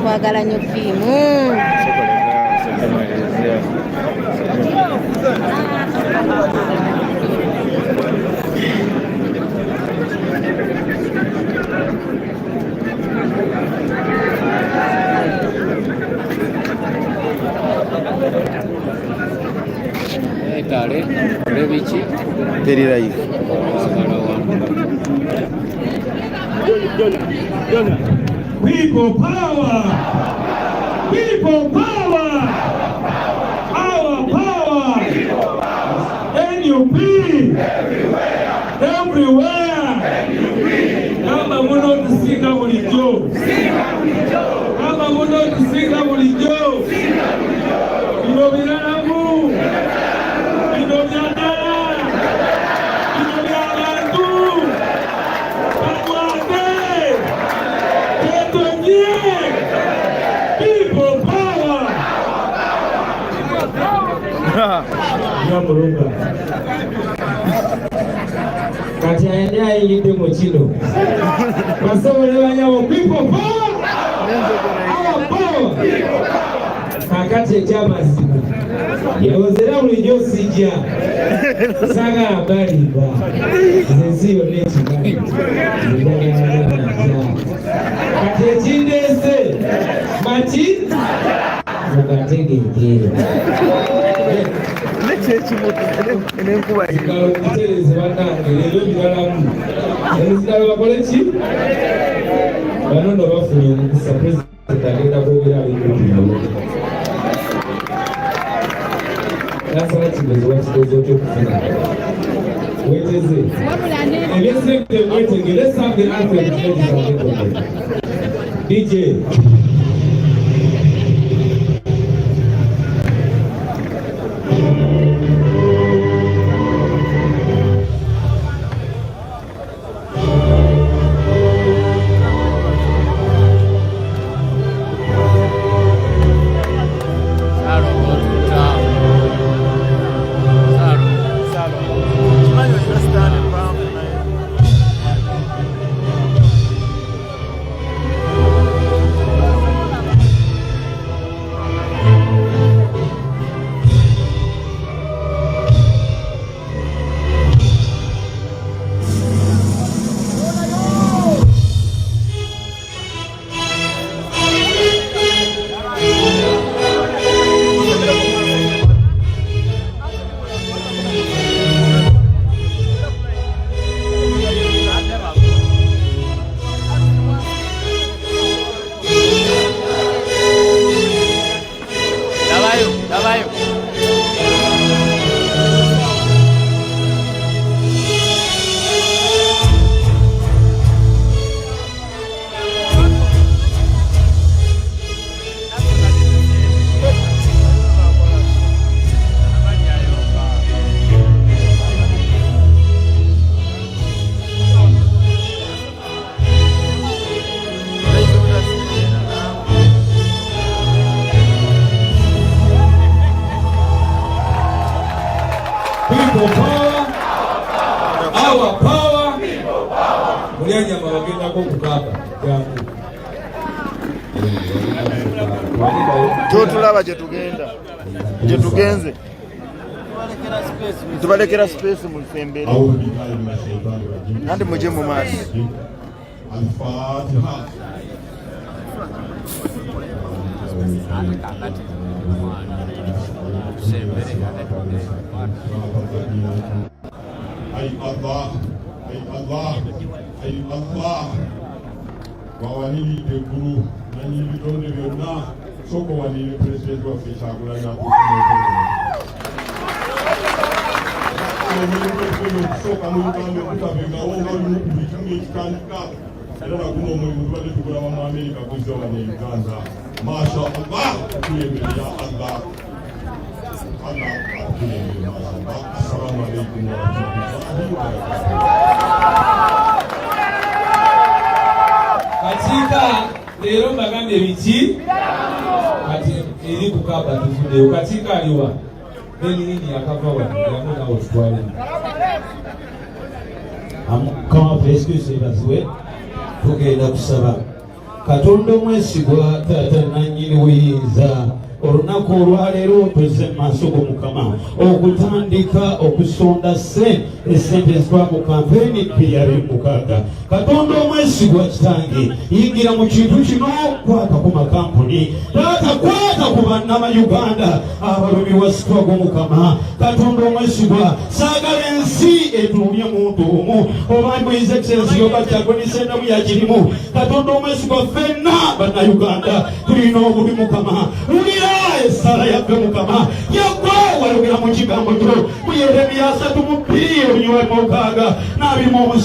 Kwagala nnyo ffiimu. Tale, Revici, Terirai. People power! People power! Our power! NUP! Everywhere! Kama muno tusinga bulijjo! Kama muno tusinga bulijjo! Bino biramu! Bino byaddala! Bino by'abantu! Balwate! People power! Yamulunga. Kati ayende ayingidde mu kino. Basobole banyawo people power! Our power! Kakati ekyamazima. Yewozera bulijjo sijja. Sagala balimba. Nze yonna ekigali. Kati ekindeese maki mugategekere nekyekimutereeze banange leero biralamu ezidala bakole ki bano no bafuna omukisa pulezidenti agenda kwogera ab'ebyobulamu nasala kigezo wakigezo kyokufuna weteze ebyesente mwetegere sambe anthem DJ mulyanyama bagendako kukaaka jangu totulaba gyetugenze tubalekera space mu nsembere kandi muje mu maaso Ay Allah Allah wawanilidde eggulu nanyi bitonde byonna sooka owanire pulezidenti waffe Kyagulanyi okusooka mu Uganda okutabengawo nga lumu ku bitundu ekitandika era naguno omulimu tubadde tugulaba mu Amerika guzza wano e Uganda. Masha Allah atulembere ya Allah. Allah atulembere masha Allah. Assalamu alaikum wa rahmatullahi wa barakatuh. Katika lero mbagambye biki kati eri kukaba tuvudeyo katika aliwa nini akava wano yamuna otwale kama excuse baziwe tugenda kusaba Katonda omwesigwa taata nannyini buyinza olunaku olwaleero tuzze mu maaso go Mukama okutandika okusonda esente eziva mu kampeyini PR6. Katonda omwesigwa kitange yingira mu kintu kino kwata ku makampuni taata kwata ku bannama-Uganda abalumi sitwa go Mukama. Katonda omwesigwa saagala ensi etuumye muntu omu oba mu His Excellency oba Kyagulanyi yakirimu. Katonda omwesigwa ffenna bannayuganda tulina obubi Mukama. Esala yaffe Mukama yagwa wayogera mu kigambo kyo mu Yeremiya 3:2 n'abimu 7